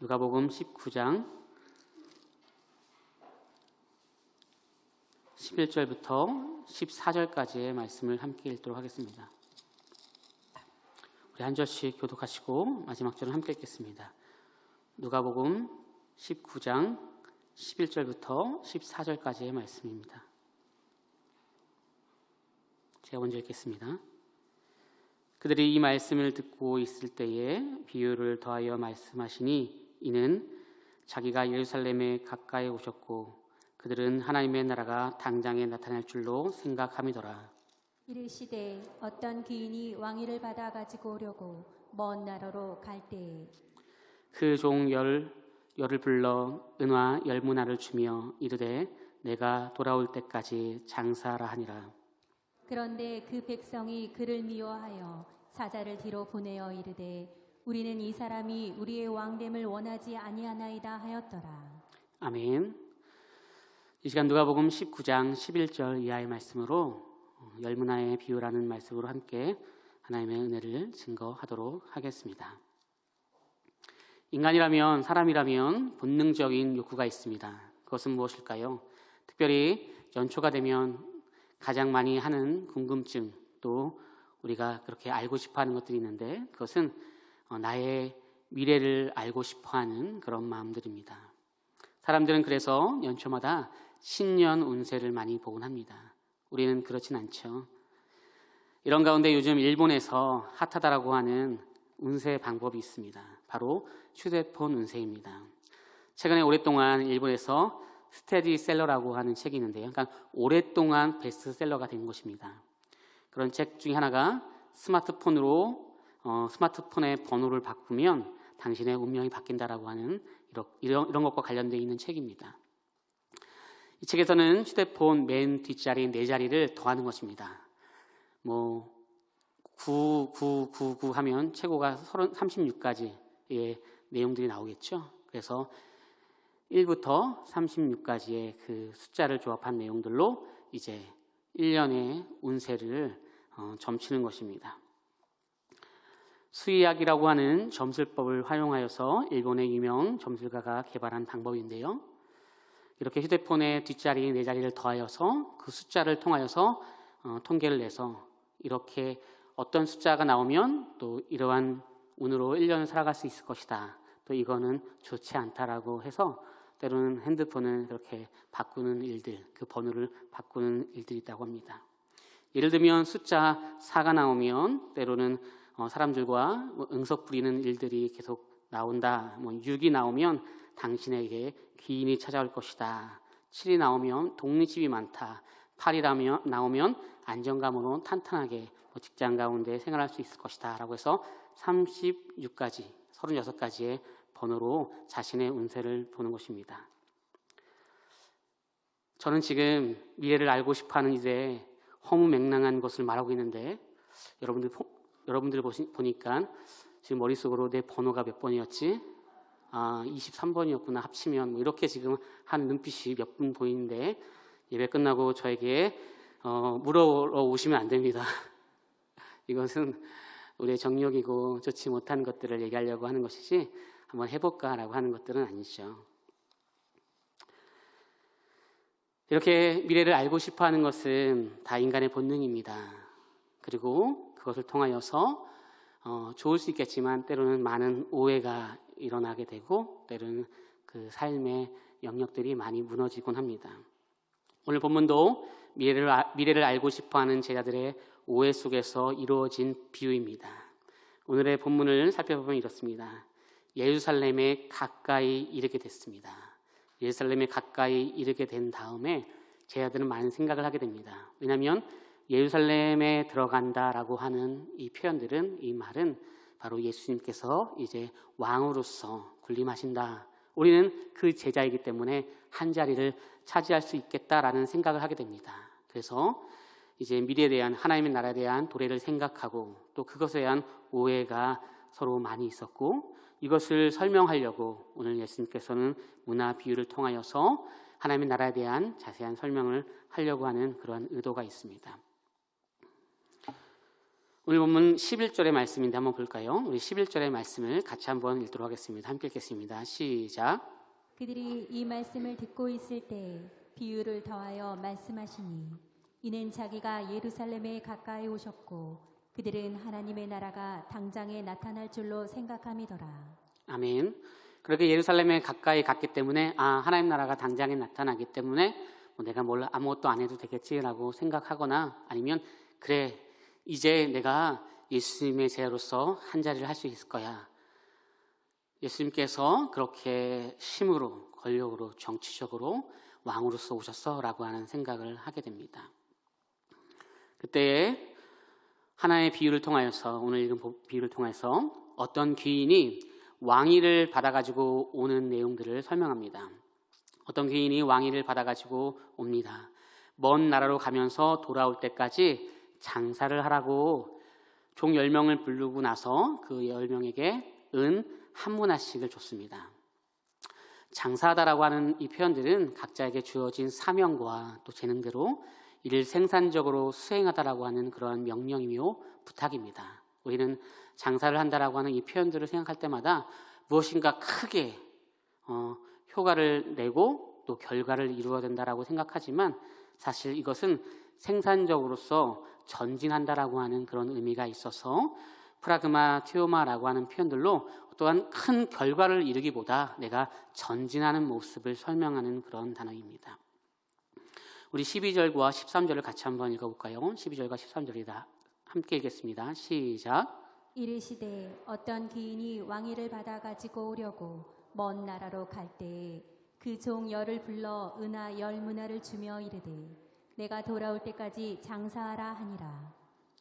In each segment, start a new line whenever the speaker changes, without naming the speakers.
누가복음 19장 11절부터 14절까지의 말씀을 함께 읽도록 하겠습니다. 우리 한 절씩 교독하시고 마지막 절은 함께 읽겠습니다. 누가복음 19장 11절부터 14절까지의 말씀입니다. 제가 먼저 읽겠습니다. 그들이 이 말씀을 듣고 있을 때에 비유를 더하여 말씀하시니 이는 자기가 예루살렘에 가까이 오셨고 그들은 하나님의 나라가 당장에 나타날 줄로 생각함이더라.
이르시되 어떤 귀인이 왕위를 받아 가지고 오려고 먼 나라로 갈 때에
그 종 열을 불러 은화 10문화를 주며 이르되 내가 돌아올 때까지 장사하라 하니라.
그런데 그 백성이 그를 미워하여 사자를 뒤로 보내어 이르되 우리는 이 사람이 우리의 왕됨을 원하지 아니하나이다 하였더라.
아멘. 이 시간 누가복음 19장 11절 이하의 말씀으로 열문화의 비유라는 말씀으로 함께 하나님의 은혜를 증거하도록 하겠습니다. 인간이라면, 사람이라면 본능적인 욕구가 있습니다. 그것은 무엇일까요? 특별히 연초가 되면 가장 많이 하는 궁금증, 또 우리가 그렇게 알고 싶어하는 것들이 있는데 그것은 나의 미래를 알고 싶어하는 그런 마음들입니다. 사람들은 그래서 연초마다 신년 운세를 많이 보곤 합니다. 우리는 그렇진 않죠. 이런 가운데 요즘 일본에서 핫하다라고 하는 운세 방법이 있습니다. 바로 휴대폰 운세입니다. 최근에 오랫동안 일본에서 스테디셀러라고 하는 책이 있는데요. 그러니까 오랫동안 베스트셀러가 된 것입니다. 그런 책 중에 하나가 스마트폰의 번호를 바꾸면 당신의 운명이 바뀐다라고 하는 이런 것과 관련되어 있는 책입니다. 이 책에서는 휴대폰 맨 뒷자리 4자리를 더하는 것입니다. 9999 하면 최고가 36가지의 내용들이 나오겠죠. 그래서 1부터 36까지의 그 숫자를 조합한 내용들로 이제 1년의 운세를 점치는 것입니다. 수의학이라고 하는 점술법을 활용하여서 일본의 유명 점술가가 개발한 방법인데요. 이렇게 휴대폰의 뒷자리 4자리를 더하여서 그 숫자를 통하여서 통계를 내서 이렇게 어떤 숫자가 나오면 또 이러한 운으로 1년을 살아갈 수 있을 것이다. 또 이거는 좋지 않다라고 해서 때로는 핸드폰을 그렇게 바꾸는 일들, 그 번호를 바꾸는 일들이 있다고 합니다. 예를 들면 숫자 4가 나오면 때로는 사람들과 응석 부리는 일들이 계속 나온다. 6이 나오면 당신에게 귀인이 찾아올 것이다. 7이 나오면 독립집이 많다. 8이 나오면 안정감으로 탄탄하게 직장 가운데 생활할 수 있을 것이다. 라고 해서 36가지, 36가지의 번호로 자신의 운세를 보는 것입니다. 저는 지금 미래를 알고 싶어하는 이제 허무맹랑한 것을 말하고 있는데 여러분들 보니까 지금 머릿속으로 내 번호가 몇 번이었지? 23번이었구나 합치면 이렇게 지금 한 눈빛이 몇 분 보이는데 예배 끝나고 저에게 물어러 오시면 안 됩니다. 이것은 우리의 정력이고 좋지 못한 것들을 얘기하려고 하는 것이지 한번 해볼까라고 하는 것들은 아니죠. 이렇게 미래를 알고 싶어하는 것은 다 인간의 본능입니다. 그리고 그것을 통하여서 좋을 수 있겠지만 때로는 많은 오해가 일어나게 되고 때로는 그 삶의 영역들이 많이 무너지곤 합니다. 오늘 본문도 미래를 알고 싶어하는 제자들의 오해 속에서 이루어진 비유입니다. 오늘의 본문을 살펴보면 이렇습니다. 예루살렘에 가까이 이르게 됐습니다. 예루살렘에 가까이 이르게 된 다음에 제자들은 많은 생각을 하게 됩니다. 왜냐하면 예루살렘에 들어간다라고 하는 이 표현들은, 이 말은 바로 예수님께서 이제 왕으로서 군림하신다. 우리는 그 제자이기 때문에 한 자리를 차지할 수 있겠다라는 생각을 하게 됩니다. 그래서 이제 미래에 대한, 하나님의 나라에 대한 도래를 생각하고 또 그것에 대한 오해가 서로 많이 있었고, 이것을 설명하려고 오늘 예수님께서는 문화 비유를 통하여서 하나님의 나라에 대한 자세한 설명을 하려고 하는 그러한 의도가 있습니다. 오늘 본문 11절의 말씀인데 한번 볼까요? 우리 11절의 말씀을 같이 한번 읽도록 하겠습니다. 함께 읽겠습니다. 시작.
그들이 이 말씀을 듣고 있을 때 비유를 더하여 말씀하시니 이는 자기가 예루살렘에 가까이 오셨고 그들은 하나님의 나라가 당장에 나타날 줄로 생각함이더라.
아멘. 그렇게 예루살렘에 가까이 갔기 때문에 하나님 나라가 당장에 나타나기 때문에 내가 아무것도 안 해도 되겠지라고 생각하거나 아니면 그래 이제 내가 예수님의 제자로서 한 자리를 할 수 있을 거야. 예수님께서 그렇게 힘으로 권력으로 정치적으로 왕으로서 오셨어라고 하는 생각을 하게 됩니다. 그때에 하나의 비유를 통하여서 오늘 읽은 비유를 통해서 어떤 귀인이 왕위를 받아가지고 오는 내용들을 설명합니다. 어떤 귀인이 왕위를 받아가지고 옵니다. 먼 나라로 가면서 돌아올 때까지 장사를 하라고 종 10명을 부르고 나서 그 10명에게 은 한 문화씩을 줬습니다. 장사하다라고 하는 이 표현들은 각자에게 주어진 사명과 또 재능대로 이를 생산적으로 수행하다라고 하는 그런 명령이며 부탁입니다. 우리는 장사를 한다라고 하는 이 표현들을 생각할 때마다 무엇인가 크게 효과를 내고 또 결과를 이루어야 된다라고 생각하지만 사실 이것은 생산적으로서 전진한다라고 하는 그런 의미가 있어서 프라그마 티오마라고 하는 표현들로 또한 큰 결과를 이루기보다 내가 전진하는 모습을 설명하는 그런 단어입니다. 우리 12절과 13절을 같이 한번 읽어볼까요? 12절과 13절이다. 함께 읽겠습니다. 시작.
이르시되 어떤 귀인이 왕위를 받아 가지고 오려고 먼 나라로 갈 때에 그 종 10을 불러 은하 10문화를 주며 이르되 내가 돌아올 때까지 장사하라 하니라.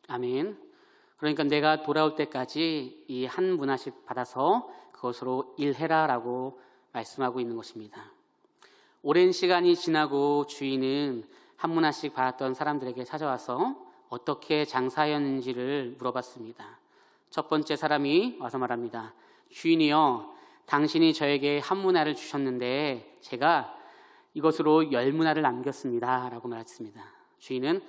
아멘. 그러니까 내가 돌아올 때까지 이 한 문화씩 받아서 그것으로 일해라라고 말씀하고 있는 것입니다. 오랜 시간이 지나고 주인은 한 문화씩 받았던 사람들에게 찾아와서 어떻게 장사하였는지를 물어봤습니다. 첫 번째 사람이 와서 말합니다. 주인이여, 당신이 저에게 한 문화를 주셨는데 제가 이것으로 10문화를 남겼습니다 라고 말했습니다. 주인은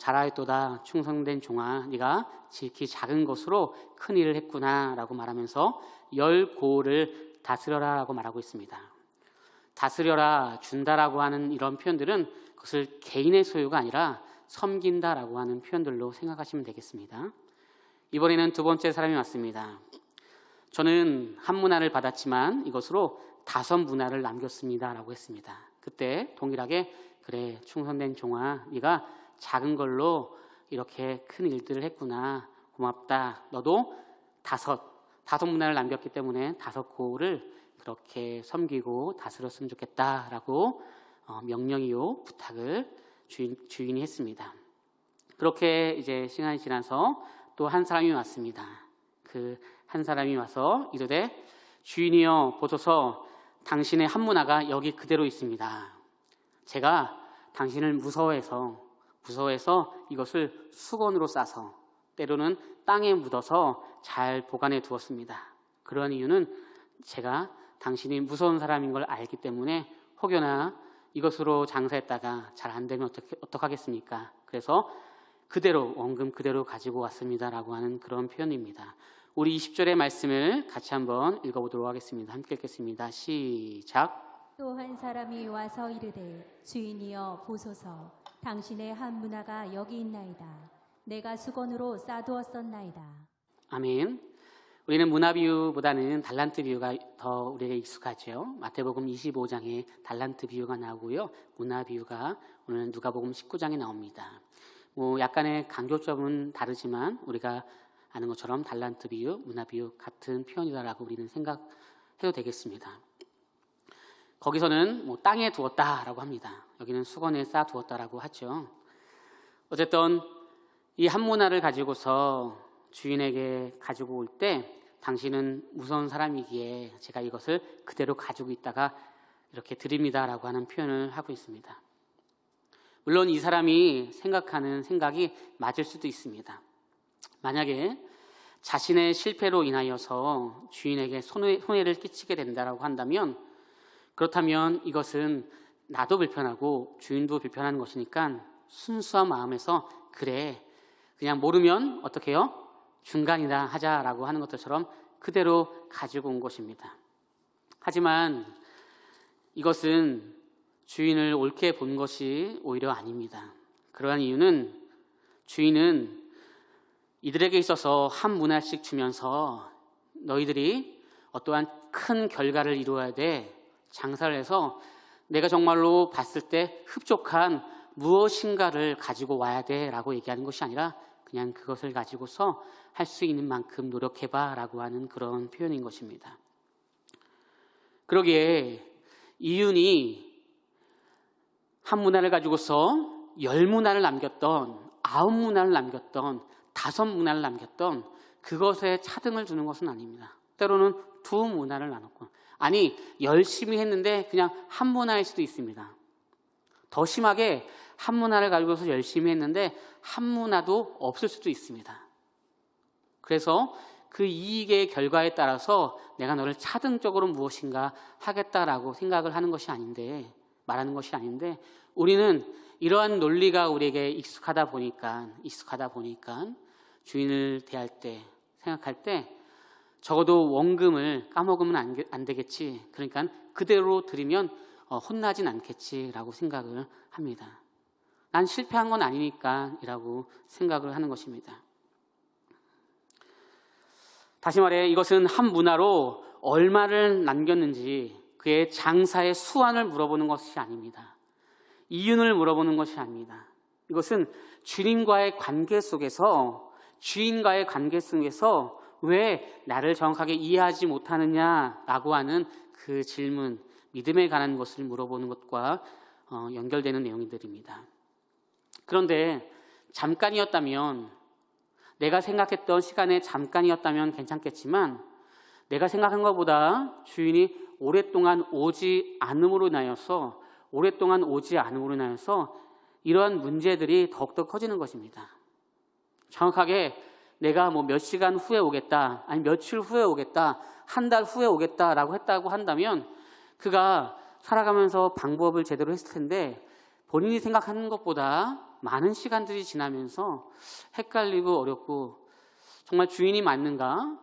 잘하였도다 충성된 종아, 네가 지극히 작은 것으로 큰 일을 했구나 라고 말하면서 10고를 다스려라 라고 말하고 있습니다. 다스려라, 준다라고 하는 이런 표현들은 그것을 개인의 소유가 아니라 섬긴다라고 하는 표현들로 생각하시면 되겠습니다. 이번에는 두 번째 사람이 왔습니다. 저는 한 문화를 받았지만 이것으로 5문화를 남겼습니다 라고 했습니다. 그때 동일하게 그래 충성된 종아, 네가 작은 걸로 이렇게 큰 일들을 했구나, 고맙다. 너도 5문화를 남겼기 때문에 5고를 그렇게 섬기고 다스렸으면 좋겠다라고 명령이요 부탁을 주인이 했습니다. 그렇게 이제 시간이 지나서 또 한 사람이 왔습니다. 그 한 사람이 와서 이르되 주인이여 보소서, 당신의 한 문화가 여기 그대로 있습니다. 제가 당신을 무서워해서 이것을 수건으로 싸서 때로는 땅에 묻어서 잘 보관해 두었습니다. 그런 이유는 제가 당신이 무서운 사람인 걸 알기 때문에 혹여나 이것으로 장사했다가 잘 안 되면 어떡하겠습니까? 그래서 그대로 원금 그대로 가지고 왔습니다라고 하는 그런 표현입니다. 우리 20절의 말씀을 같이 한번 읽어보도록 하겠습니다. 함께 읽겠습니다. 시작.
또 한 사람이 와서 이르되 주인이여 보소서, 당신의 한 문화가 여기 있나이다. 내가 수건으로 싸두었었나이다.
아멘. 우리는 문화 비유보다는 달란트 비유가 더 우리에게 익숙하죠. 마태복음 25장에 달란트 비유가 나오고요. 문화 비유가 오늘 누가복음 19장에 나옵니다. 약간의 강조점은 다르지만 우리가 아는 것처럼 달란트 비유, 문화 비유 같은 표현이다라고 우리는 생각해도 되겠습니다. 거기서는 땅에 두었다라고 합니다. 여기는 수건에 쌓아두었다라고 하죠. 어쨌든 이 한 문화를 가지고서 주인에게 가지고 올 때 당신은 무서운 사람이기에 제가 이것을 그대로 가지고 있다가 이렇게 드립니다라고 하는 표현을 하고 있습니다. 물론 이 사람이 생각하는 생각이 맞을 수도 있습니다. 만약에 자신의 실패로 인하여서 주인에게 손해를 끼치게 된다라고 한다면, 그렇다면 이것은 나도 불편하고 주인도 불편한 것이니까 순수한 마음에서 그래 그냥 모르면 어떻게 해요? 중간이다 하자라고 하는 것들처럼 그대로 가지고 온 것입니다. 하지만 이것은 주인을 옳게 본 것이 오히려 아닙니다. 그러한 이유는 주인은 이들에게 있어서 한 문화씩 주면서 너희들이 어떠한 큰 결과를 이루어야 돼. 장사를 해서 내가 정말로 봤을 때 흡족한 무엇인가를 가지고 와야 돼 라고 얘기하는 것이 아니라 그냥 그것을 가지고서 할 수 있는 만큼 노력해봐 라고 하는 그런 표현인 것입니다. 그러기에 이윤이 한 문화를 가지고서 10문화를 남겼던 9문화를 남겼던 5문화를 남겼던 그것에 차등을 두는 것은 아닙니다. 때로는 2문화를 나눴고 아니 열심히 했는데 그냥 한 문화일 수도 있습니다. 더 심하게 한 문화를 가지고서 열심히 했는데 한 문화도 없을 수도 있습니다. 그래서 그 이익의 결과에 따라서 내가 너를 차등적으로 무엇인가 하겠다라고 생각을 하는 것이 아닌데 말하는 것이 아닌데 우리는 이러한 논리가 우리에게 익숙하다 보니까 주인을 대할 때 생각할 때 적어도 원금을 까먹으면 안 되겠지. 그러니까 그대로 드리면 혼나진 않겠지라고 생각을 합니다. 난 실패한 건 아니니까 이라고 생각을 하는 것입니다. 다시 말해 이것은 한 문화로 얼마를 남겼는지 그의 장사의 수완을 물어보는 것이 아닙니다. 이윤을 물어보는 것이 아닙니다. 이것은 주인과의 관계 속에서 왜 나를 정확하게 이해하지 못하느냐라고 하는 그 질문, 믿음에 관한 것을 물어보는 것과 연결되는 내용들입니다. 그런데 잠깐이었다면 내가 생각했던 시간에 잠깐이었다면 괜찮겠지만 내가 생각한 것보다 주인이 오랫동안 오지 않음으로 인하여서 이러한 문제들이 더욱더 커지는 것입니다. 정확하게 내가 몇 시간 후에 오겠다, 아니 며칠 후에 오겠다, 한 달 후에 오겠다라고 했다고 한다면 그가 살아가면서 방법을 제대로 했을 텐데 본인이 생각하는 것보다 많은 시간들이 지나면서 헷갈리고 어렵고 정말 주인이 맞는가?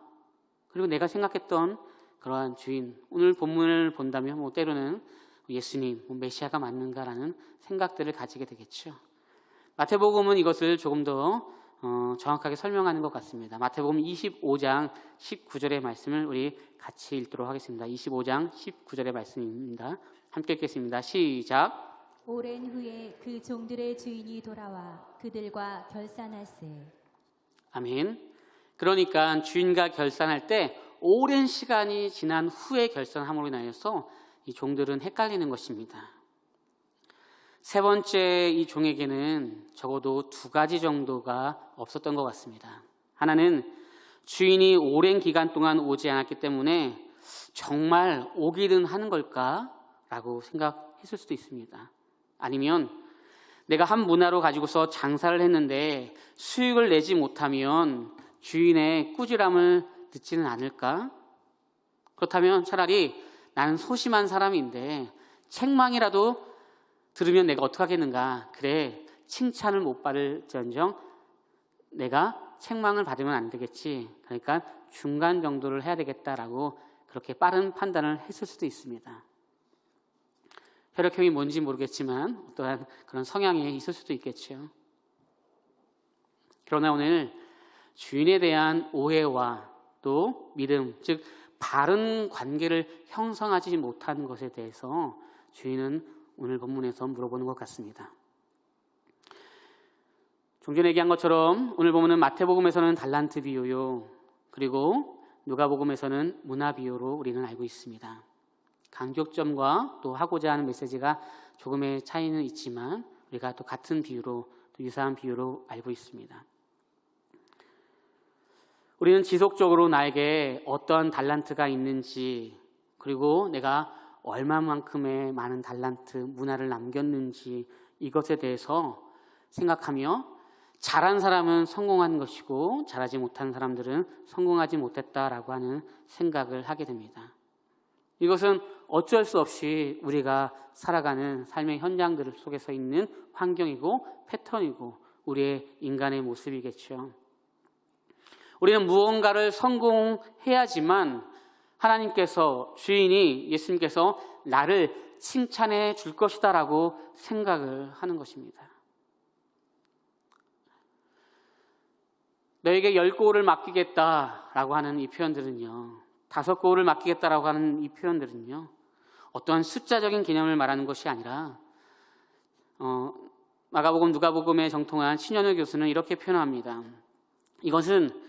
그리고 내가 생각했던 그러한 주인, 오늘 본문을 본다면 때로는 예수님, 메시아가 맞는가라는 생각들을 가지게 되겠죠. 마태복음은 이것을 조금 더 정확하게 설명하는 것 같습니다. 마태복음 25장 19절의 말씀을 우리 같이 읽도록 하겠습니다. 25장 19절의 말씀입니다. 함께 읽겠습니다. 시작.
오랜 후에 그 종들의 주인이 돌아와 그들과 결산할세.
아멘. 그러니까 주인과 결산할 때 오랜 시간이 지난 후에 결산함으로 인하여서 이 종들은 헷갈리는 것입니다. 세 번째 이 종에게는 적어도 2가지 정도가 없었던 것 같습니다. 하나는 주인이 오랜 기간 동안 오지 않았기 때문에 정말 오기는 하는 걸까라고 생각했을 수도 있습니다. 아니면 내가 한 문화로 가지고서 장사를 했는데 수익을 내지 못하면 주인의 꾸지람을 듣지는 않을까? 그렇다면 차라리 나는 소심한 사람인데 책망이라도 들으면 내가 어떻게 하겠는가? 그래, 칭찬을 못 받을지언정 내가 책망을 받으면 안 되겠지. 그러니까 중간 정도를 해야 되겠다라고 그렇게 빠른 판단을 했을 수도 있습니다. 혈액형이 뭔지 모르겠지만 어떠한 그런 성향이 있을 수도 있겠죠. 그러나 오늘 주인에 대한 오해와 또 믿음, 즉 바른 관계를 형성하지 못한 것에 대해서 주인은 오늘 본문에서 물어보는 것 같습니다. 좀 전에 얘기한 것처럼 오늘 보면은 마태복음에서는 달란트 비유요, 그리고 누가복음에서는 문화 비유로 우리는 알고 있습니다. 간격점과 또 하고자 하는 메시지가 조금의 차이는 있지만 우리가 또 같은 비유로, 또 유사한 비유로 알고 있습니다. 우리는 지속적으로 나에게 어떤 달란트가 있는지, 그리고 내가 얼마만큼의 많은 달란트, 문화를 남겼는지 이것에 대해서 생각하며 잘한 사람은 성공한 것이고 잘하지 못한 사람들은 성공하지 못했다라고 하는 생각을 하게 됩니다. 이것은 어쩔 수 없이 우리가 살아가는 삶의 현장들 속에서 있는 환경이고 패턴이고 우리의 인간의 모습이겠죠. 우리는 무언가를 성공해야지만 하나님께서, 주인이, 예수님께서 나를 칭찬해 줄 것이다 라고 생각을 하는 것입니다. 너에게 10고울을 맡기겠다라고 하는 이 표현들은요, 5고울을 맡기겠다라고 하는 이 표현들은요, 어떠한 숫자적인 개념을 말하는 것이 아니라 마가복음, 누가복음에 정통한 신현우 교수는 이렇게 표현합니다. 이것은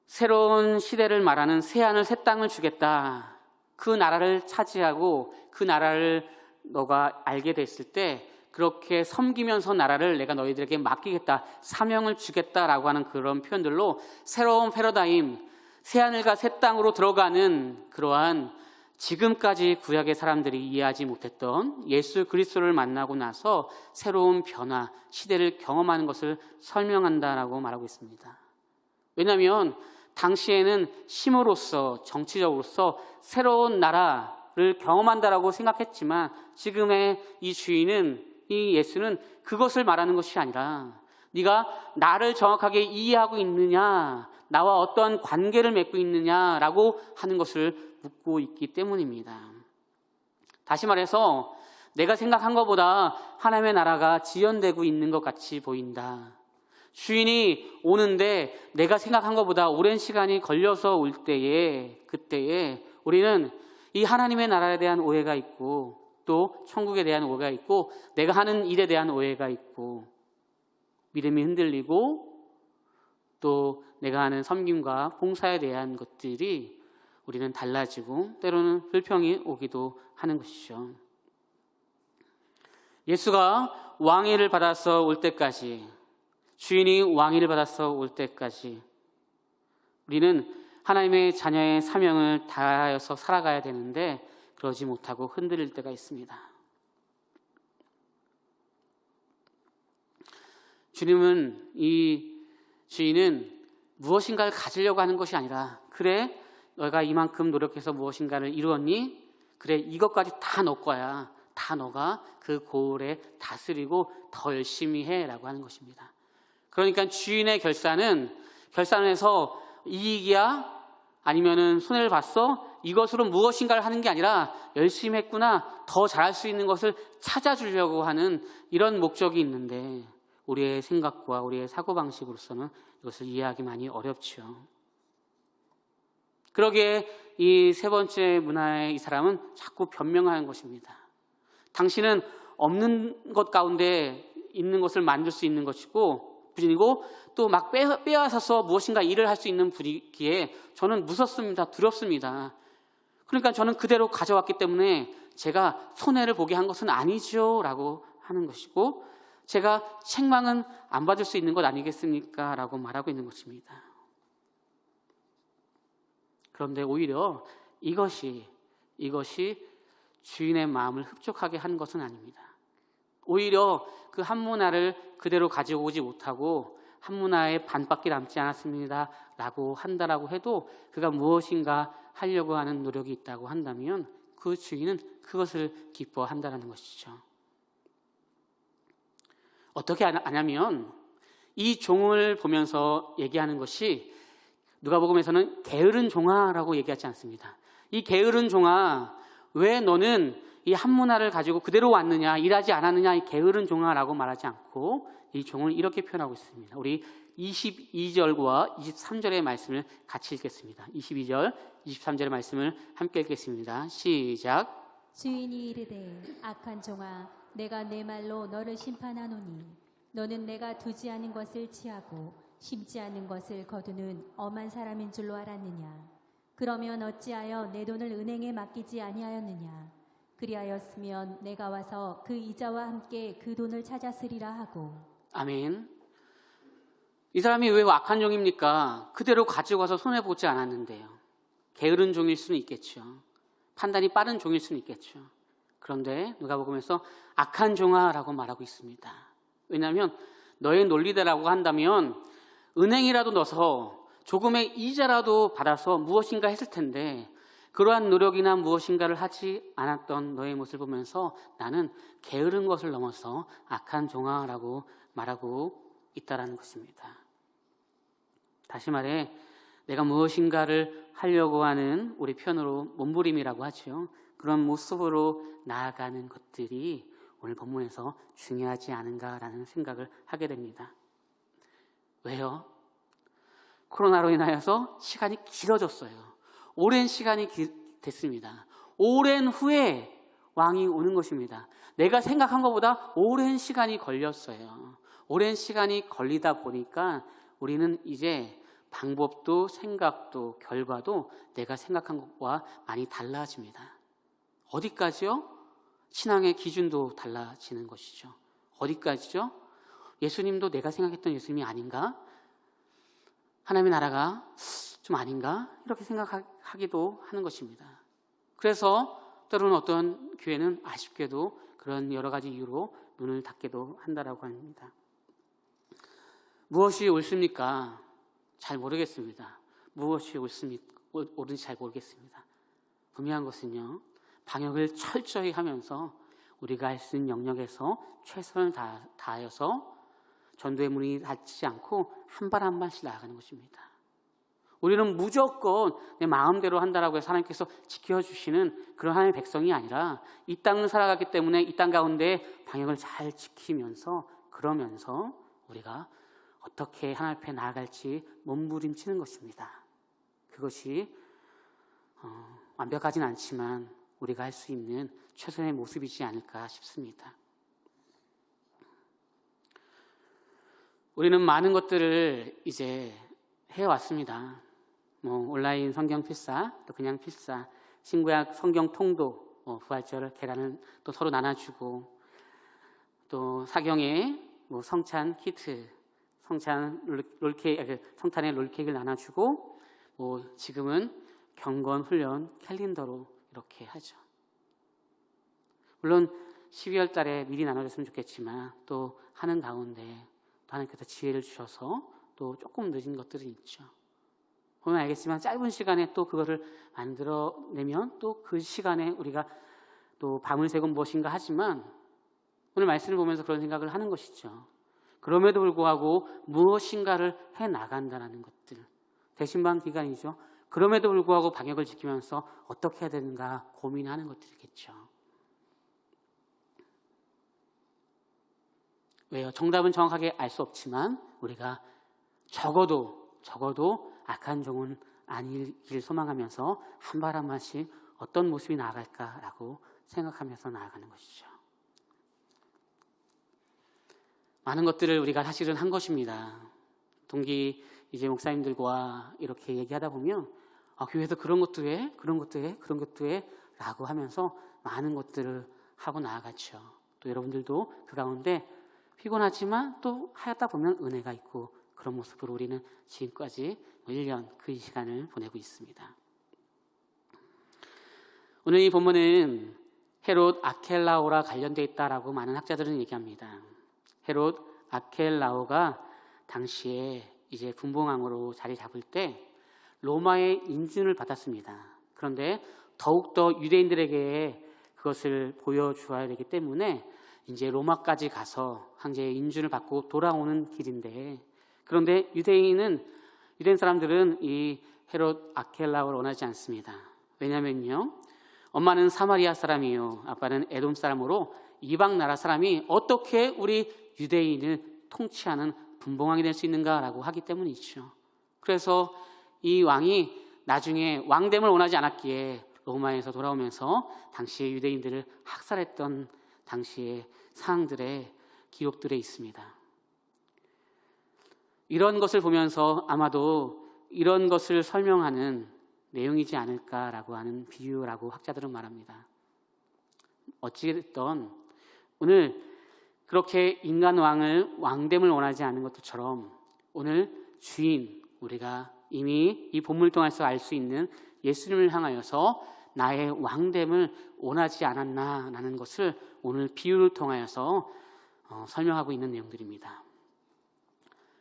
새로운 시대를 말하는 새하늘 새 땅을 주겠다. 그 나라를 차지하고 그 나라를 너가 알게 됐을 때 그렇게 섬기면서 나라를 내가 너희들에게 맡기겠다, 사명을 주겠다라고 하는 그런 표현들로 새로운 패러다임, 새하늘과 새 땅으로 들어가는 그러한 지금까지 구약의 사람들이 이해하지 못했던 예수 그리스도를 만나고 나서 새로운 변화, 시대를 경험하는 것을 설명한다라고 말하고 있습니다. 왜냐하면 당시에는 힘으로써, 정치적으로서 새로운 나라를 경험한다라고 생각했지만 지금의 이 주인은, 이 예수는 그것을 말하는 것이 아니라 네가 나를 정확하게 이해하고 있느냐, 나와 어떠한 관계를 맺고 있느냐라고 하는 것을 묻고 있기 때문입니다. 다시 말해서 내가 생각한 것보다 하나님의 나라가 지연되고 있는 것 같이 보인다. 주인이 오는데 내가 생각한 것보다 오랜 시간이 걸려서 올 때에, 그때에 우리는 이 하나님의 나라에 대한 오해가 있고 또 천국에 대한 오해가 있고 내가 하는 일에 대한 오해가 있고 믿음이 흔들리고 또 내가 하는 섬김과 봉사에 대한 것들이 우리는 달라지고 때로는 불평이 오기도 하는 것이죠. 예수가 왕위를 받아서 올 때까지, 주인이 왕위를 받아서 올 때까지 우리는 하나님의 자녀의 사명을 다하여서 살아가야 되는데 그러지 못하고 흔들릴 때가 있습니다. 주인은 무엇인가를 가지려고 하는 것이 아니라, 그래 너가 이만큼 노력해서 무엇인가를 이루었니? 그래 이것까지 다 너 거야. 다 너가 그 고을에 다스리고 더 열심히 해라고 하는 것입니다. 그러니까 주인의 결산에서 이익이야? 아니면은 손해를 봤어? 이것으로 무엇인가를 하는 게 아니라 열심히 했구나, 더 잘할 수 있는 것을 찾아주려고 하는 이런 목적이 있는데 우리의 생각과 우리의 사고방식으로서는 이것을 이해하기 많이 어렵죠. 그러기에 이 세 번째 문화의 이 사람은 자꾸 변명하는 것입니다. 당신은 없는 것 가운데 있는 것을 만들 수 있는 것이고 분이고 또 막 빼앗아서 무엇인가 일을 할 수 있는 분이기에 저는 무섭습니다. 두렵습니다. 그러니까 저는 그대로 가져왔기 때문에 제가 손해를 보게 한 것은 아니죠 라고 하는 것이고, 제가 책망은 안 받을 수 있는 것 아니겠습니까? 라고 말하고 있는 것입니다. 그런데 오히려 이것이 주인의 마음을 흡족하게 한 것은 아닙니다. 오히려 그 한 문화를 그대로 가지고 오지 못하고 한 문화에 반밖에 남지 않았습니다 라고 한다라고 해도 그가 무엇인가 하려고 하는 노력이 있다고 한다면 그 주인은 그것을 기뻐한다는 것이죠. 어떻게 아냐면 이 종을 보면서 얘기하는 것이, 누가복음에서는 게으른 종아라고 얘기하지 않습니다. 이 게으른 종아, 왜 너는 이 한 문화를 가지고 그대로 왔느냐, 일하지 않았느냐, 이 게으른 종아라고 말하지 않고 이 종을 이렇게 표현하고 있습니다. 우리 22절과 23절의 말씀을 같이 읽겠습니다. 22절, 23절의 말씀을 함께 읽겠습니다. 시작.
주인이 이르되 악한 종아, 내가 내 말로 너를 심판하노니 너는 내가 두지 않은 것을 취하고 심지 않은 것을 거두는 엄한 사람인 줄로 알았느냐? 그러면 어찌하여 내 돈을 은행에 맡기지 아니하였느냐? 그리하였으면 내가 와서 그 이자와 함께 그 돈을 찾았으리라 하고.
아멘. 이 사람이 왜 악한 종입니까? 그대로 가지고 와서 손해보지 않았는데요. 게으른 종일 수는 있겠죠. 판단이 빠른 종일 수는 있겠죠. 그런데 누가복음에서 악한 종아라고 말하고 있습니다. 왜냐하면 너의 논리대라고 한다면 은행이라도 넣어서 조금의 이자라도 받아서 무엇인가 했을 텐데 그러한 노력이나 무엇인가를 하지 않았던 너의 모습을 보면서 나는 게으른 것을 넘어서 악한 종아라고 말하고 있다라는 것입니다. 다시 말해 내가 무엇인가를 하려고 하는 우리 표현으로 몸부림이라고 하죠. 그런 모습으로 나아가는 것들이 오늘 본문에서 중요하지 않은가라는 생각을 하게 됩니다. 왜요? 코로나로 인하여서 시간이 길어졌어요. 오랜 시간이 됐습니다. 오랜 후에 왕이 오는 것입니다. 내가 생각한 것보다 오랜 시간이 걸렸어요. 오랜 시간이 걸리다 보니까 우리는 이제 방법도 생각도 결과도 내가 생각한 것과 많이 달라집니다. 어디까지요? 신앙의 기준도 달라지는 것이죠. 어디까지죠? 예수님도 내가 생각했던 예수님이 아닌가? 하나님의 나라가 좀 아닌가? 이렇게 생각하기도 하는 것입니다. 그래서 때로는 어떤 교회는 아쉽게도 그런 여러 가지 이유로 문을 닫기도 한다라고 합니다. 무엇이 옳습니까? 잘 모르겠습니다. 무엇이 옳은지 잘 모르겠습니다. 분명한 것은요, 방역을 철저히 하면서 우리가 할 수 있는 영역에서 최선을 다하여서 전도의 문이 닫히지 않고 한 발 한 발씩 나아가는 것입니다. 우리는 무조건 내 마음대로 한다라고 해서 하나님께서 지켜주시는 그런 하나님의 백성이 아니라 이 땅을 살아가기 때문에 이 땅 가운데 방역을 잘 지키면서 그러면서 우리가 어떻게 하나님 앞에 나아갈지 몸부림치는 것입니다. 그것이 완벽하진 않지만 우리가 할 수 있는 최선의 모습이지 않을까 싶습니다. 우리는 많은 것들을 이제 해왔습니다. 온라인 성경 필사, 또 그냥 필사, 신구약 성경 통도, 부활절 계란을 또 서로 나눠주고, 또 사경에 성찬 키트, 성찬의 롤케이크를 나눠주고, 지금은 경건 훈련 캘린더로 이렇게 하죠. 물론 12월 달에 미리 나눠줬으면 좋겠지만 또 하는 가운데 또 하나님께서 지혜를 주셔서 또 조금 늦은 것들은 있죠. 보면 알겠지만 짧은 시간에 또 그거를 만들어내면 또 그 시간에 우리가 또 밤을 새고 무엇인가 하지만 오늘 말씀을 보면서 그런 생각을 하는 것이죠. 그럼에도 불구하고 무엇인가를 해나간다는 것들. 대신방 기간이죠. 그럼에도 불구하고 방역을 지키면서 어떻게 해야 되는가 고민하는 것들이겠죠. 왜요? 정답은 정확하게 알 수 없지만 우리가 적어도 악한 종은 아니길 소망하면서 한 발 한 발씩 어떤 모습이 나아갈까라고 생각하면서 나아가는 것이죠. 많은 것들을 우리가 사실은 한 것입니다. 동기 이제 목사님들과 이렇게 얘기하다 보면 교회에서 그런 것도 해 라고 하면서 많은 것들을 하고 나아갔죠. 또 여러분들도 그 가운데 피곤하지만 또 하였다 보면 은혜가 있고 그런 모습으로 우리는 지금까지 1년 그 시간을 보내고 있습니다. 오늘 이 본문은 헤롯 아켈라오라 관련되어 있다라고 많은 학자들은 얘기합니다. 헤롯 아켈라오가 당시에 이제 분봉왕으로 자리 잡을 때 로마의 인준을 받았습니다. 그런데 더욱더 유대인들에게 그것을 보여주어야 되기 때문에 이제 로마까지 가서 황제의 인준을 받고 돌아오는 길인데, 그런데 유대인 사람들은 이 헤롯 아켈라오를 원하지 않습니다. 왜냐면요, 엄마는 사마리아 사람이요, 아빠는 에돔 사람으로 이방 나라 사람이 어떻게 우리 유대인을 통치하는 분봉왕이 될 수 있는가라고 하기 때문이죠. 그래서 이 왕이 나중에 왕됨을 원하지 않았기에 로마에서 돌아오면서 당시의 유대인들을 학살했던 당시의 사항들의 기록들에 있습니다. 이런 것을 보면서 아마도 이런 것을 설명하는 내용이지 않을까라고 하는 비유라고 학자들은 말합니다. 어찌됐든 오늘 그렇게 인간 왕됨을 원하지 않는 것처럼 오늘 주인, 우리가 이미 이 본문을 통해서 알 수 있는 예수님을 향하여서 나의 왕됨을 원하지 않았나라는 것을 오늘 비유를 통하여서 설명하고 있는 내용들입니다.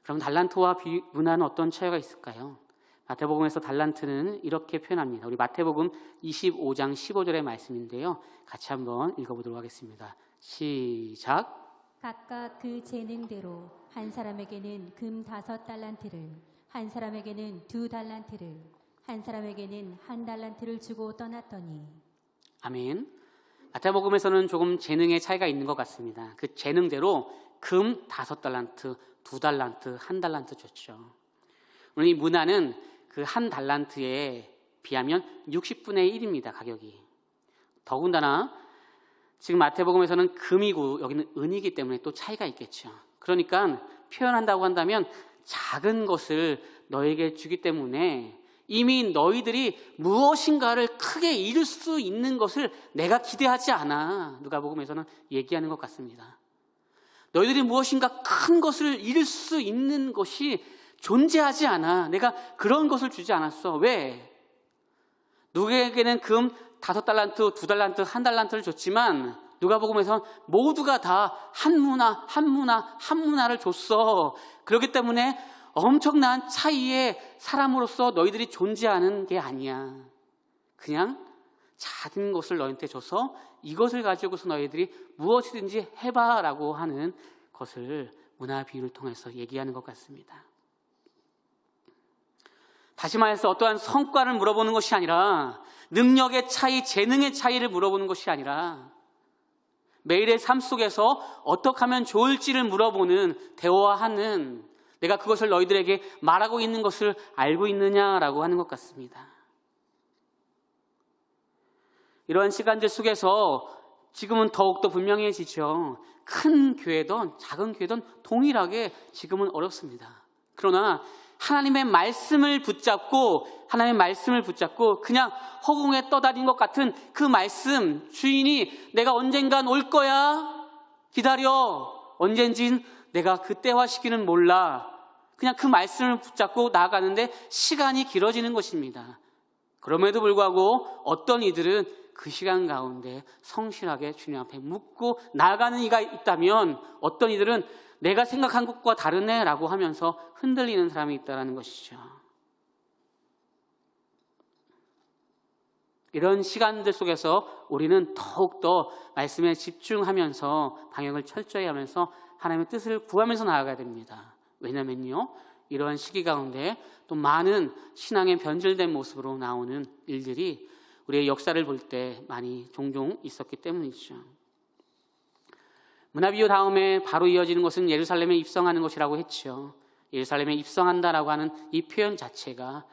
그럼 달란트와 문화는 어떤 차이가 있을까요? 마태복음에서 달란트는 이렇게 표현합니다. 우리 마태복음 25장 15절의 말씀인데요. 같이 한번 읽어보도록 하겠습니다. 시작.
각각 그 재능대로 한 사람에게는 금 5달란트를, 한 사람에게는 2달란트를, 한 사람에게는 1달란트를 주고 떠났더니. 아멘.
마태복음에서는 조금 재능의 차이가 있는 것 같습니다. 그 재능대로 금 5달란트, 2달란트, 1달란트 줬죠. 오늘 이 문화는 그 1달란트에 비하면 60분의 1입니다. 가격이. 더군다나 지금 마태복음에서는 금이고 여기는 은이기 때문에 또 차이가 있겠죠. 그러니까 표현한다고 한다면 작은 것을 너에게 주기 때문에 이미 너희들이 무엇인가를 크게 이룰 수 있는 것을 내가 기대하지 않아. 누가복음에서는 얘기하는 것 같습니다. 너희들이 무엇인가 큰 것을 이룰 수 있는 것이 존재하지 않아. 내가 그런 것을 주지 않았어. 왜? 누구에게는 금 5달란트, 2달란트, 1달란트를 줬지만 누가복음에서는 모두가 다 한 문화를 줬어. 그렇기 때문에 엄청난 차이의 사람으로서 너희들이 존재하는 게 아니야. 그냥 작은 것을 너희한테 줘서 이것을 가지고서 너희들이 무엇이든지 해봐라고 하는 것을 문화 비유를 통해서 얘기하는 것 같습니다. 다시 말해서 어떠한 성과를 물어보는 것이 아니라 능력의 차이, 재능의 차이를 물어보는 것이 아니라 매일의 삶 속에서 어떻게 하면 좋을지를 물어보는, 대화하는, 내가 그것을 너희들에게 말하고 있는 것을 알고 있느냐라고 하는 것 같습니다. 이러한 시간들 속에서 지금은 더욱더 분명해지죠. 큰 교회든 작은 교회든 동일하게 지금은 어렵습니다. 그러나 하나님의 말씀을 붙잡고 그냥 허공에 떠다닌 것 같은 그 말씀, 주인이 내가 언젠간 올 거야, 기다려, 언젠진 내가 그때와 시기는 몰라, 그냥 그 말씀을 붙잡고 나아가는데 시간이 길어지는 것입니다. 그럼에도 불구하고 어떤 이들은 그 시간 가운데 성실하게 주님 앞에 묻고 나아가는 이가 있다면, 어떤 이들은 내가 생각한 것과 다르네 라고 하면서 흔들리는 사람이 있다는 것이죠. 이런 시간들 속에서 우리는 더욱더 말씀에 집중하면서 방향을 철저히 하면서 하나님의 뜻을 구하면서 나아가야 됩니다. 왜냐면요, 이러한 시기 가운데 또 많은 신앙의 변질된 모습으로 나오는 일들이 우리의 역사를 볼 때 많이 종종 있었기 때문이죠. 문화비유 다음에 바로 이어지는 것은 예루살렘에 입성하는 것이라고 했죠. 예루살렘에 입성한다라고 하는 이 표현 자체가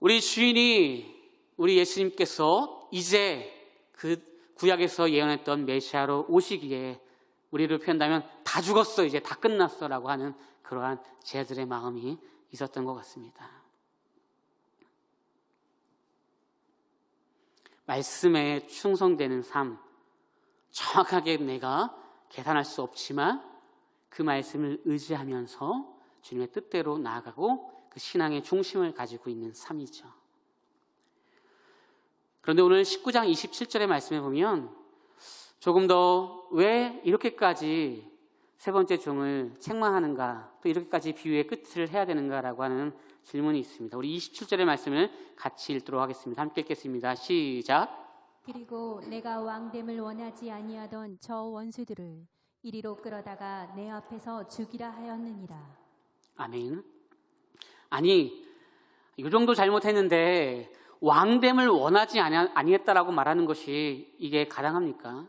우리 주인이, 우리 예수님께서 이제 그 구약에서 예언했던 메시아로 오시기에 우리를 표현한다면 다 죽었어, 이제 다 끝났어 라고 하는 그러한 제자들의 마음이 있었던 것 같습니다. 말씀에 충성되는 삶, 정확하게 내가 계산할 수 없지만 그 말씀을 의지하면서 주님의 뜻대로 나아가고 그 신앙의 중심을 가지고 있는 삶이죠. 그런데 오늘 19장 27절의 말씀에 보면 조금 더 왜 이렇게까지 세 번째 종을 책망하는가, 또 이렇게까지 비유의 끝을 해야 되는가라고 하는 질문이 있습니다. 우리 27절의 말씀을 같이 읽도록 하겠습니다. 함께 읽겠습니다. 시작.
그리고 내가 왕됨을 원하지 아니하던 저 원수들을 이리로 끌어다가 내 앞에서 죽이라 하였느니라.
아멘. 아니, 이 정도 잘못했는데 왕됨을 원하지 아니했다라고 말하는 것이 이게 가당합니까?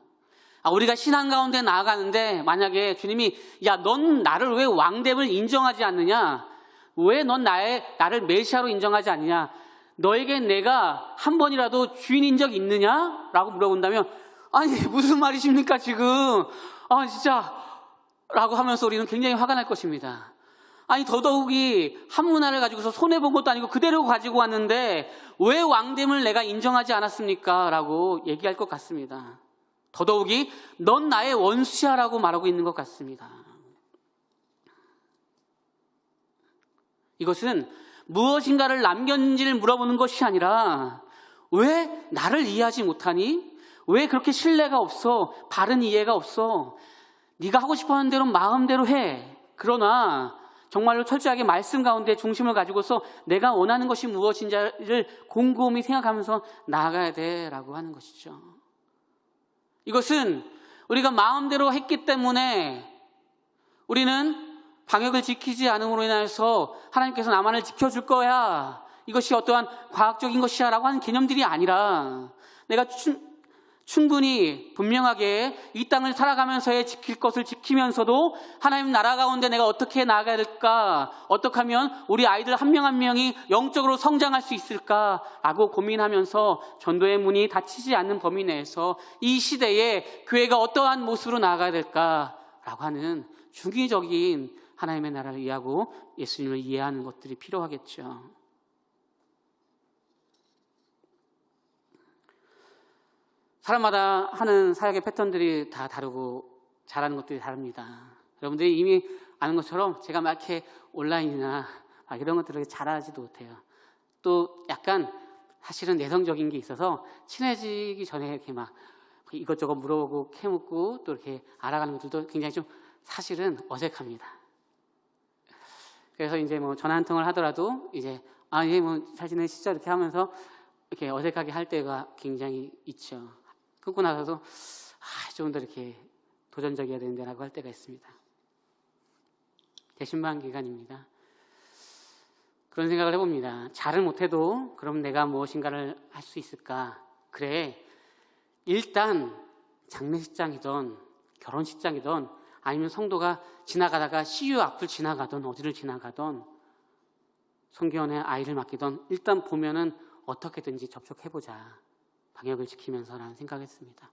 우리가 신앙 가운데 나아가는데 만약에 주님이 야, 넌 나를 왜 왕됨을 인정하지 않느냐? 왜 넌 나를 메시아로 인정하지 않느냐? 너에게 내가 한 번이라도 주인인 적 있느냐? 라고 물어본다면 아니 무슨 말이십니까 지금? 진짜 라고 하면서 우리는 굉장히 화가 날 것입니다. 아니 더더욱이 한 문화를 가지고서 손해본 것도 아니고 그대로 가지고 왔는데 왜 왕됨을 내가 인정하지 않았습니까? 라고 얘기할 것 같습니다. 더더욱이 넌 나의 원수야 라고 말하고 있는 것 같습니다. 이것은 무엇인가를 남겼는지를 물어보는 것이 아니라 왜 나를 이해하지 못하니? 왜 그렇게 신뢰가 없어? 바른 이해가 없어? 네가 하고 싶어하는 대로 마음대로 해. 그러나 정말로 철저하게 말씀 가운데 중심을 가지고서 내가 원하는 것이 무엇인지를 곰곰이 생각하면서 나아가야 돼라고 하는 것이죠. 이것은 우리가 마음대로 했기 때문에 우리는 방역을 지키지 않음으로 인해서 하나님께서 나만을 지켜줄 거야, 이것이 어떠한 과학적인 것이야 라고 하는 개념들이 아니라 내가 충분히 분명하게 이 땅을 살아가면서의 지킬 것을 지키면서도 하나님 나라 가운데 내가 어떻게 나아가야 될까, 어떻게 하면 우리 아이들 한 명 한 명이 영적으로 성장할 수 있을까라고 고민하면서 전도의 문이 닫히지 않는 범위 내에서 이 시대에 교회가 어떠한 모습으로 나아가야 될까라고 하는 중의적인 하나님의 나라를 이해하고 예수님을 이해하는 것들이 필요하겠죠. 사람마다 하는 사역의 패턴들이 다 다르고 잘하는 것들이 다릅니다. 여러분들이 이미 아는 것처럼 제가 막 이렇게 온라인이나 막 이런 것들을 잘하지도 못해요. 또 약간 사실은 내성적인 게 있어서 친해지기 전에 이렇게 막 이것저것 물어보고 캐묻고 또 이렇게 알아가는 것들도 굉장히 좀 사실은 어색합니다. 그래서 이제 뭐 전화 한 통을 하더라도 이제 예, 뭐 잘 지내시죠? 이렇게 하면서 이렇게 어색하게 할 때가 굉장히 있죠. 끊고 나서도 좀 더 이렇게 도전적이어야 되는데 라고 할 때가 있습니다. 대신방 기간입니다. 그런 생각을 해봅니다. 잘은 못해도 그럼 내가 무엇인가를 할 수 있을까? 그래, 일단 장례식장이든 결혼식장이든 아니면 성도가 지나가다가 CU 앞을 지나가든 어디를 지나가든 성교원에 아이를 맡기든 일단 보면은 어떻게든지 접촉해보자, 방역을 지키면서라는 생각했습니다.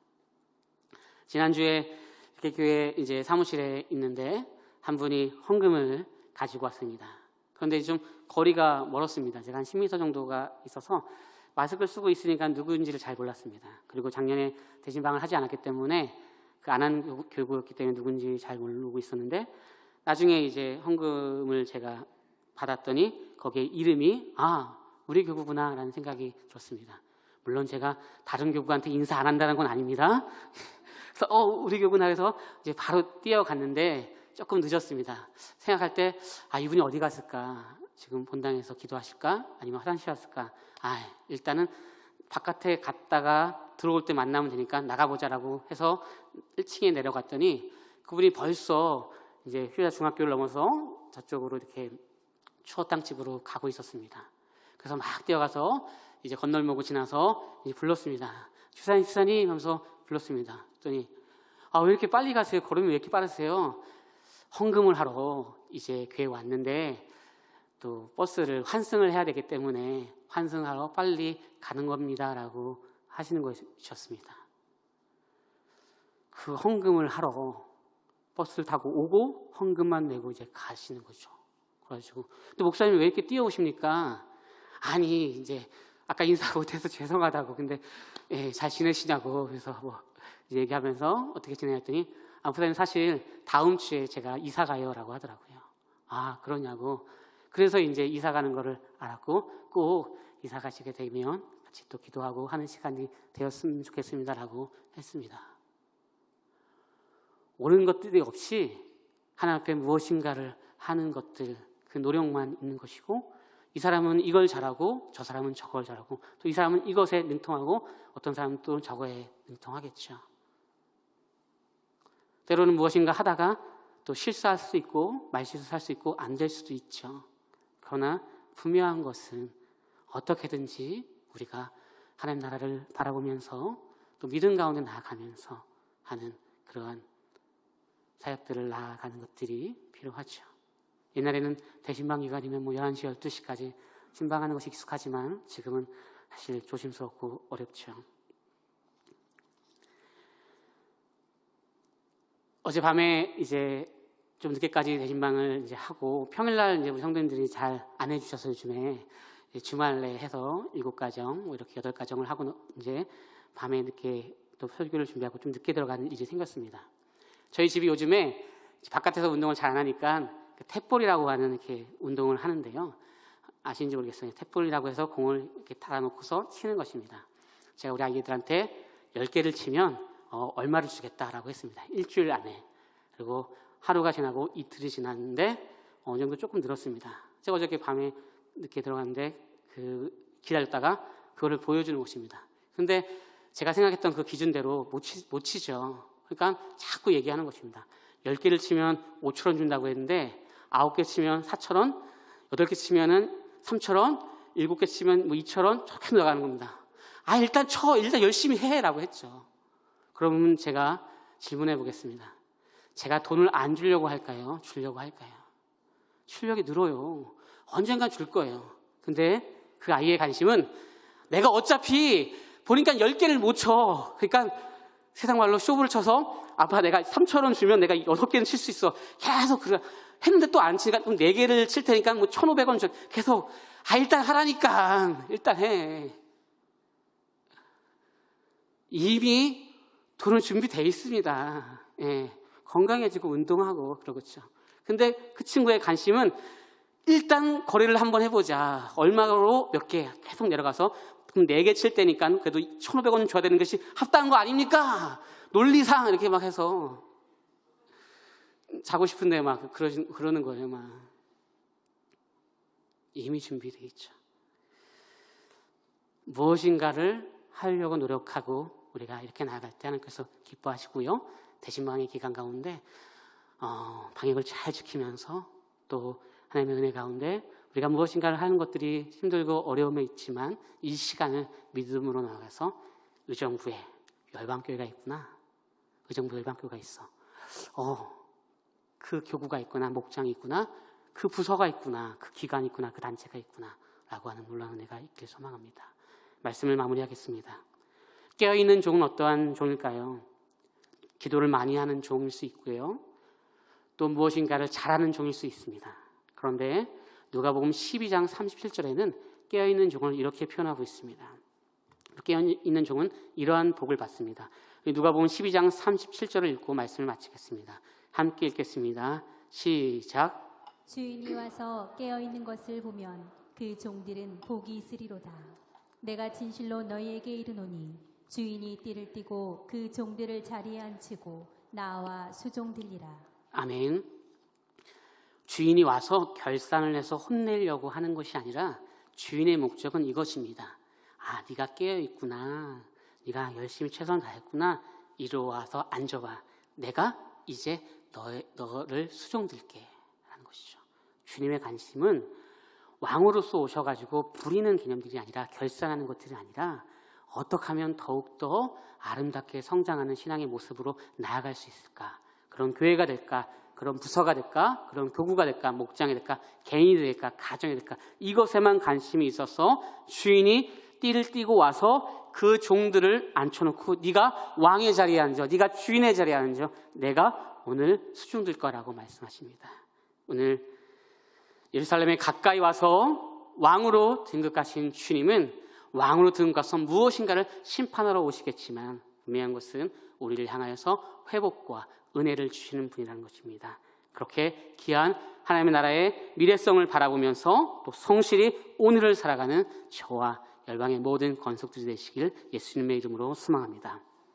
지난주에 이렇게 교회 이제 사무실에 있는데 한 분이 헌금을 가지고 왔습니다. 그런데 좀 거리가 멀었습니다. 제가 한 10m 정도가 있어서 마스크를 쓰고 있으니까 누구인지를 잘 몰랐습니다. 그리고 작년에 대신방을 하지 않았기 때문에 그 안 한 교구였기 때문에 누군지 잘 모르고 있었는데 나중에 이제 헌금을 제가 받았더니 거기에 이름이 우리 교구구나 라는 생각이 들었습니다. 물론 제가 다른 교구한테 인사 안 한다는 건 아닙니다. 그래서 우리 교구나 해서 이제 바로 뛰어갔는데 조금 늦었습니다. 생각할 때 이분이 어디 갔을까? 지금 본당에서 기도하실까? 아니면 화장실 갔을까? 일단은 바깥에 갔다가 들어올 때 만나면 되니까 나가보자라고 해서 1층에 내려갔더니 그분이 벌써 이제 휴자 중학교를 넘어서 저쪽으로 이렇게 추어탕집으로 가고 있었습니다. 그래서 막 뛰어가서 이제 건널목을 지나서 이제 불렀습니다. 주사님 하면서 불렀습니다. 그랬더니 왜 이렇게 빨리 가세요? 걸음이 왜 이렇게 빠르세요? 헌금을 하러 이제 교회에 왔는데 또 버스를 환승을 해야 되기 때문에 환승하러 빨리 가는 겁니다 라고 하시는 것이었습니다. 그 헌금을 하러 버스를 타고 오고 헌금만 내고 이제 가시는 거죠. 그래가지고 또 목사님 왜 이렇게 뛰어오십니까? 아니 이제 아까 인사 못해서 죄송하다고. 근데 잘 지내시냐고. 그래서 뭐 이제 얘기하면서 어떻게 지내냐더니 목사님 사실 다음 주에 제가 이사 가요라고 하더라고요. 그러냐고. 그래서 이제 이사 가는 거를 알았고 꼭 이사 가시게 되면 같이 또 기도하고 하는 시간이 되었으면 좋겠습니다라고 했습니다. 옳은 것들이 없이 하나님 앞에 무엇인가를 하는 것들, 그 노력만 있는 것이고 이 사람은 이걸 잘하고 저 사람은 저걸 잘하고 또 이 사람은 이것에 능통하고 어떤 사람은 또 저거에 능통하겠죠. 때로는 무엇인가 하다가 또 실수할 수 있고 말실수할 수 있고 안 될 수도 있죠. 그러나 분명한 것은 어떻게든지 우리가 하나님 나라를 바라보면서 또 믿음 가운데 나아가면서 하는 그러한 사역들을 나아가는 것들이 필요하죠. 옛날에는 대신방 기간이면 11시, 12시까지 신방하는 것이 익숙하지만 지금은 사실 조심스럽고 어렵죠. 어젯밤에 이제 좀 늦게까지 대신방을 이제 하고 평일날 이제 우리 성도님들이 잘 안 해주셔서 요즘에 주말에 해서 7가정 이렇게 8가정을 하고 이제 밤에 늦게 또 설교를 준비하고 좀 늦게 들어가는 일이 생겼습니다. 저희 집이 요즘에 바깥에서 운동을 잘 안 하니까 탭볼이라고 하는 이렇게 운동을 하는데요. 아시는지 모르겠어요. 탭볼이라고 해서 공을 이렇게 달아놓고서 치는 것입니다. 제가 우리 아이들한테 10개를 치면 얼마를 주겠다라고 했습니다. 일주일 안에. 그리고 하루가 지나고 이틀이 지났는데 어느 정도 조금 늘었습니다. 제가 어저께 밤에 늦게 들어갔는데 기다렸다가 그거를 보여주는 곳입니다. 근데 제가 생각했던 그 기준대로 못 치죠. 그러니까 자꾸 얘기하는 것입니다. 10개를 치면 5,000원 준다고 했는데 9개 치면 4,000원, 8개 치면은 3,000원, 7개 치면 뭐 2,000원 저렇게 나가는 겁니다. 일단 일단 열심히 해라고 했죠. 그러면 제가 질문해 보겠습니다. 제가 돈을 안 주려고 할까요? 주려고 할까요? 출력이 늘어요. 언젠간 줄 거예요. 근데 그 아이의 관심은 내가 어차피 보니까 10개를 못 쳐. 그러니까 세상 말로 쇼부를 쳐서 아빠 내가 3,000원 주면 내가 6개는 칠 수 있어. 계속 했는데 또 안 치니까 4개를 칠 테니까 뭐 1,500원 줘. 계속 일단 하라니까. 일단 해. 이미 돈은 준비되어 있습니다. 예, 건강해지고 운동하고 그러겠죠. 근데 그 친구의 관심은 일단 거래를 한번 해보자. 얼마로 몇 개 계속 내려가서 그럼 4개 칠 때니까 그래도 1,500원 줘야 되는 것이 합당한 거 아닙니까? 논리상 이렇게 막 해서 자고 싶은데 막 그러는 거예요. 막 이미 준비되어 있죠. 무엇인가를 하려고 노력하고 우리가 이렇게 나아갈 때 하나님께서 기뻐하시고요. 대신방의 기간 가운데 방역을 잘 지키면서 또 하나님의 은혜 가운데 우리가 무엇인가를 하는 것들이 힘들고 어려움이 있지만 이 시간을 믿음으로 나아가서 의정부에 열방교회가 있구나. 의정부 열방교회가 있어. 그 교구가 있구나. 목장이 있구나. 그 부서가 있구나. 그 기관이 있구나. 그 단체가 있구나. 라고 하는 놀라운 은혜가 있길 소망합니다. 말씀을 마무리하겠습니다. 깨어있는 종은 어떠한 종일까요? 기도를 많이 하는 종일 수 있고요. 또 무엇인가를 잘하는 종일 수 있습니다. 그런데 누가복음 12장 37절에는 깨어있는 종을 이렇게 표현하고 있습니다. 깨어있는 종은 이러한 복을 받습니다. 누가복음 12장 37절을 읽고 말씀을 마치겠습니다. 함께 읽겠습니다. 시작.
주인이 와서 깨어있는 것을 보면 그 종들은 복이 있으리로다. 내가 진실로 너희에게 이르노니 주인이 띠를 띠고 그 종들을 자리에 앉히고 나와 수종들리라.
아멘. 주인이 와서 결산을 해서 혼내려고 하는 것이 아니라 주인의 목적은 이것입니다. 네가 깨어있구나. 네가 열심히 최선을 다했구나. 이리 와서 앉아봐. 내가 이제 너를 수종들게 하는 것이죠. 주님의 관심은 왕으로서 오셔가지고 부리는 개념들이 아니라 결산하는 것들이 아니라 어떻게 하면 더욱더 아름답게 성장하는 신앙의 모습으로 나아갈 수 있을까? 그런 교회가 될까? 그런 부서가 될까? 그런 교구가 될까? 목장이 될까? 개인이 될까? 가정이 될까? 이것에만 관심이 있어서 주인이 띠를 띠고 와서 그 종들을 앉혀놓고 네가 왕의 자리에 앉아, 네가 주인의 자리에 앉아, 내가 오늘 수중들 거라고 말씀하십니다. 오늘 예루살렘에 가까이 와서 왕으로 등극하신 주님은 왕으로 등극해서 무엇인가를 심판하러 오시겠지만 분명한 것은 우리를 향하여서 회복과 은혜를 주시는 분이라는 것입니다. 그렇게 귀한 하나님의 나라의 미래성을 바라보면서 또 성실히 오늘을 살아가는 저와 열방의 모든 권속들이 되시길 예수님의 이름으로 소망합니다.